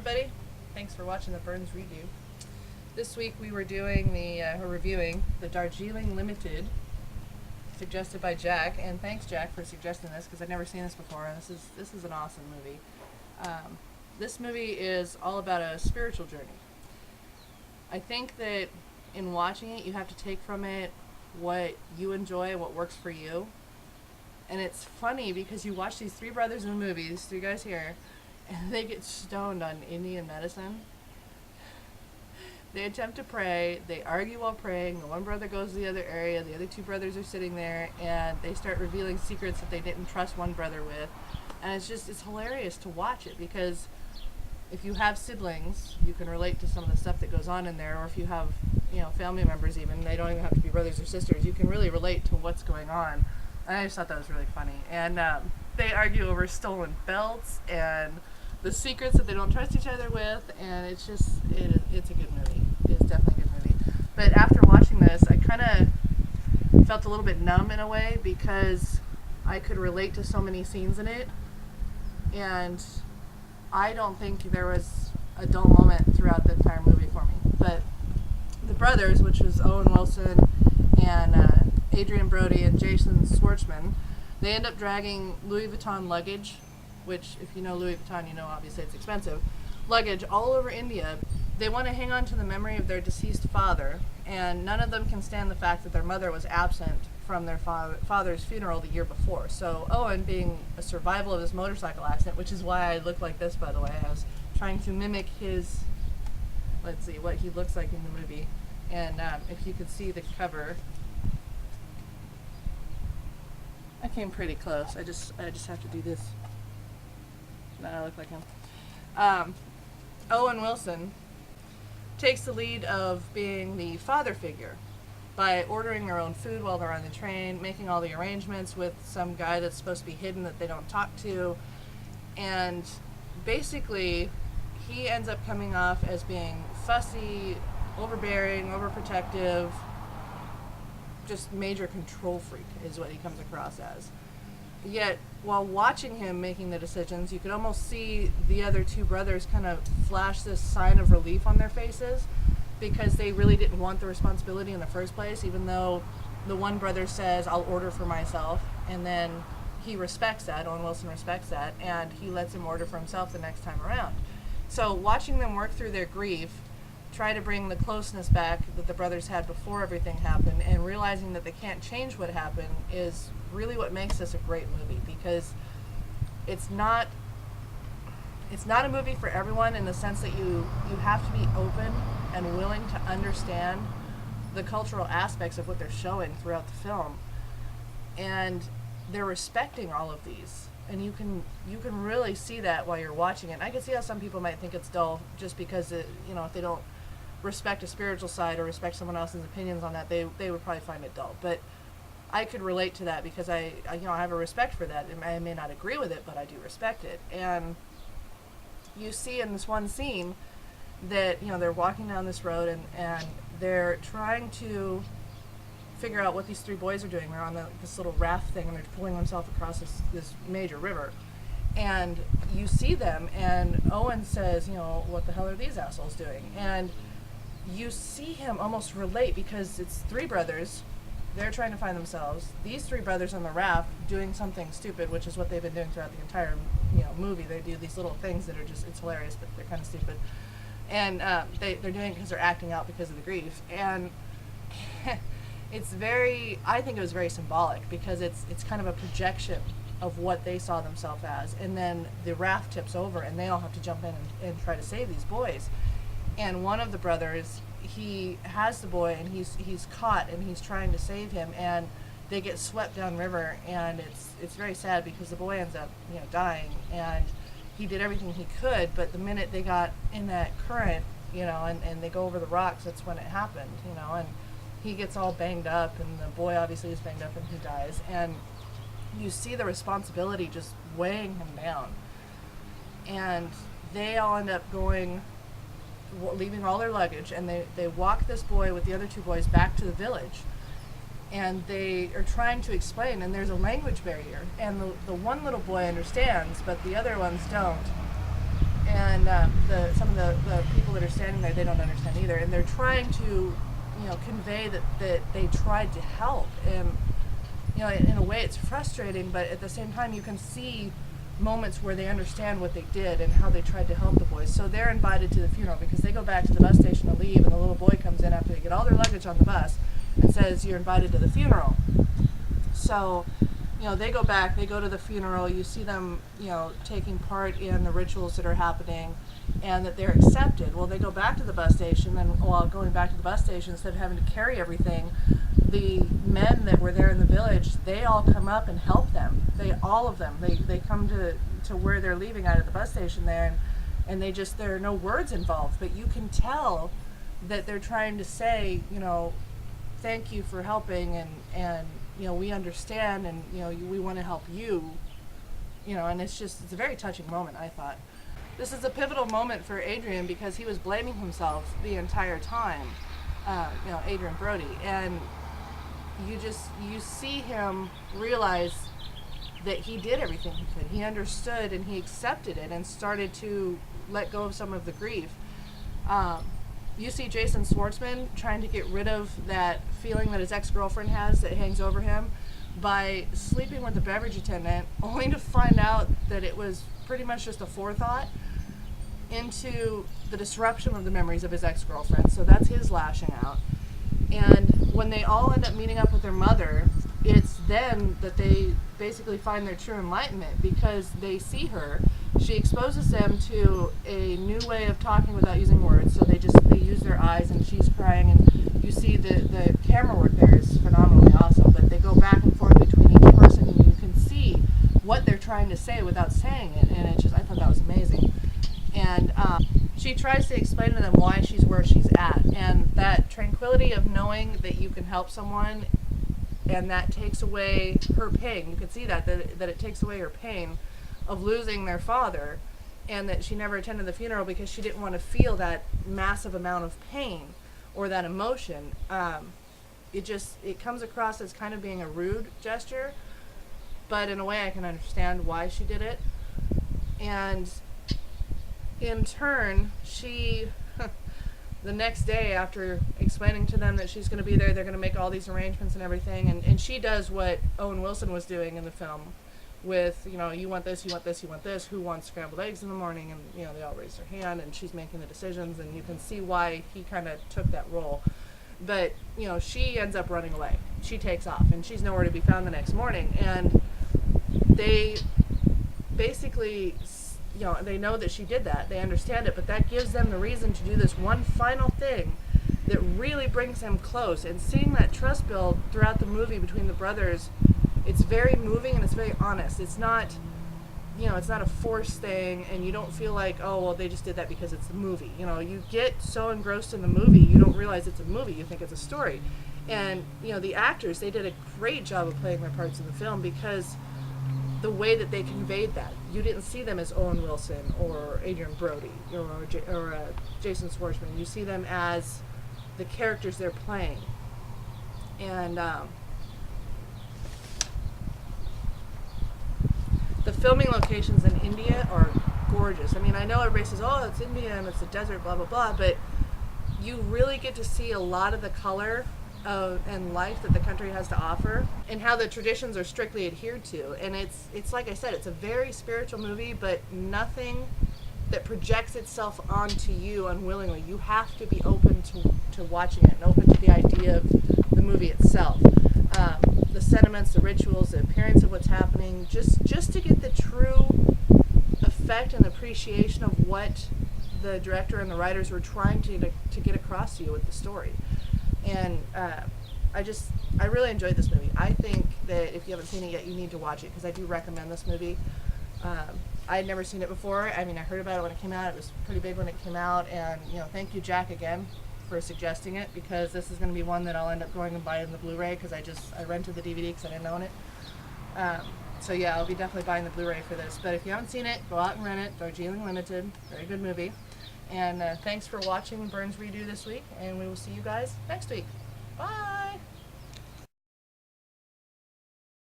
everybody. Thanks for watching the Burns Redo. This week we were doing reviewing the Darjeeling Limited, suggested by Jack, and thanks Jack for suggesting this because I've never seen this before, and this is an awesome movie. This movie is all about a spiritual journey. I think that in watching it, you have to take from it what you enjoy, what works for you. And it's funny because you watch these three brothers in the movie, these three guys here, and they get stoned on Indian medicine. They attempt to pray, they argue while praying, the one brother goes to the other area, the other two brothers are sitting there, and they start revealing secrets that they didn't trust one brother with. And it's hilarious to watch it because if you have siblings, you can relate to some of the stuff that goes on in there, or if you have, family members even, they don't even have to be brothers or sisters, you can really relate to what's going on. And I just thought that was really funny. And they argue over stolen belts and the secrets that they don't trust each other with, and it's a good movie. It's definitely a good movie. But after watching this, I kind of felt a little bit numb in a way because I could relate to so many scenes in it, and I don't think there was a dull moment throughout the entire movie for me. But the brothers, which was Owen Wilson and Adrian Brody and Jason Schwartzman, they end up dragging Louis Vuitton luggage, which if you know Louis Vuitton, you know obviously it's expensive, luggage all over India. They want to hang on to the memory of their deceased father, and none of them can stand the fact that their mother was absent from their father's funeral the year before. So Owen, being a survival of this motorcycle accident, which is why I look like this, by the way, I was trying to mimic what he looks like in the movie. And if you could see the cover, I came pretty close. I just have to do this. Now I look like him. Owen Wilson takes the lead of being the father figure by ordering their own food while they're on the train, making all the arrangements with some guy that's supposed to be hidden that they don't talk to, and basically he ends up coming off as being fussy, overbearing, overprotective, just major control freak is what he comes across as. Yet, while watching him making the decisions, you could almost see the other two brothers kind of flash this sign of relief on their faces because they really didn't want the responsibility in the first place, even though the one brother says, I'll order for myself, and then he respects that, Owen Wilson respects that, and he lets him order for himself the next time around. So watching them work through their grief, try to bring the closeness back that the brothers had before everything happened, and realizing that they can't change what happened is really what makes this a great movie, because it's not a movie for everyone in the sense that you have to be open and willing to understand the cultural aspects of what they're showing throughout the film, and they're respecting all of these, and you can really see that while you're watching it. And I can see how some people might think it's dull just because if they don't respect a spiritual side or respect someone else's opinions on that, they would probably find it dull. But I could relate to that because I have a respect for that, and I may not agree with it, but I do respect it. And you see in this one scene that they're walking down this road and they're trying to figure out what these three boys are doing. They're on this little raft thing, and they're pulling themselves across this major river. And you see them, and Owen says, what the hell are these assholes doing? And you see him almost relate because it's three brothers. They're trying to find themselves. These three brothers on the raft doing something stupid, which is what they've been doing throughout the entire movie. They do these little things that are it's hilarious, but they're kind of stupid. And they're doing it because they're acting out because of the grief. And I think it was very symbolic because it's kind of a projection of what they saw themselves as. And then the raft tips over and they all have to jump in and try to save these boys. And one of the brothers, he has the boy and he's caught and he's trying to save him, and they get swept downriver, and it's very sad because the boy ends up dying, and he did everything he could, but the minute they got in that current, and they go over the rocks, that's when it happened, and he gets all banged up, and the boy obviously is banged up and he dies, and you see the responsibility just weighing him down. And they all end up leaving all their luggage, and they walk this boy with the other two boys back to the village, and they are trying to explain, and there's a language barrier, and the one little boy understands, but the other ones don't. and some of the people that are standing there, they don't understand either, and they're trying to, convey that they tried to help, and in a way it's frustrating, but at the same time you can see moments where they understand what they did and how they tried to help the boys. So they're invited to the funeral because they go back to the bus station to leave, and the little boy comes in after they get all their luggage on the bus and says, "You're invited to the funeral." So they go back, they go to the funeral, you see them, taking part in the rituals that are happening, and that they're accepted. Well, they go back to the bus station, and while going back to the bus station, instead of having to carry everything, the men that were there in the village, they all come up and help them. All of them, they come to where they're leaving out at the bus station there, and there are no words involved, but you can tell that they're trying to say, thank you for helping, and we understand, and we want to help you, and it's a very touching moment, I thought. This is a pivotal moment for Adrian because he was blaming himself the entire time, Adrian Brody, and you see him realize that he did everything he could. He understood and he accepted it and started to let go of some of the grief. You see Jason Schwartzman trying to get rid of that feeling that his ex-girlfriend has that hangs over him by sleeping with the beverage attendant, only to find out that it was pretty much just a forethought into the disruption of the memories of his ex-girlfriend. So that's his lashing out. And when they all end up meeting up with their mother, it's then that they basically find their true enlightenment, because they see her. She exposes them to a new way of talking without using words, so they use their eyes, and she's crying, and you see the camera work there is phenomenally awesome, but they go back and forth between each person, and you can see what they're trying to say without saying it, and I thought that was amazing. And she tries to explain to them why she's where she's at, and that tranquility of knowing that you can help someone, and that takes away her pain. You can see that it takes away her pain of losing their father, and that she never attended the funeral because she didn't want to feel that massive amount of pain or that emotion. It comes across as kind of being a rude gesture, but in a way I can understand why she did it. And in turn, she the next day, after explaining to them that she's going to be there, they're going to make all these arrangements and everything, and she does what Owen Wilson was doing in the film with, you want this, you want this, you want this, who wants scrambled eggs in the morning, and they all raise their hand, and she's making the decisions, and you can see why he kind of took that role. But she ends up running away. She takes off, and she's nowhere to be found the next morning, and they basically, they know that she did that, they understand it, but that gives them the reason to do this one final thing that really brings them close. And seeing that trust build throughout the movie between the brothers, it's very moving and it's very honest. It's not, it's not a forced thing, and you don't feel like, oh, well, they just did that because it's the movie. You get so engrossed in the movie, you don't realize it's a movie, you think it's a story. And, the actors, they did a great job of playing their parts in the film, because the way that they conveyed that, you didn't see them as Owen Wilson or Adrian Brody or Jason Schwartzman. You see them as the characters they're playing. And the filming locations in India are gorgeous. I mean, I know everybody says, oh, it's India and it's a desert, blah, blah, blah, but you really get to see a lot of the color and life that the country has to offer, and how the traditions are strictly adhered to. And it's like I said, it's a very spiritual movie, but nothing that projects itself onto you unwillingly. You have to be open to watching it, and open to the idea of the movie itself. The sentiments, the rituals, the appearance of what's happening, just to get the true effect and appreciation of what the director and the writers were trying to get across to you with the story. And I really enjoyed this movie. I think that if you haven't seen it yet, you need to watch it, because I do recommend this movie. I had never seen it before. I mean, I heard about it when it came out. It was pretty big when it came out, and thank you, Jack, again for suggesting it, because this is going to be one that I'll end up going and buying the Blu-ray, because I rented the DVD because I didn't own it. So yeah, I'll be definitely buying the Blu-ray for this. But if you haven't seen it, go out and rent it. Darjeeling Limited, very good movie. And thanks for watching Burns Redo this week, and we will see you guys next week. Bye!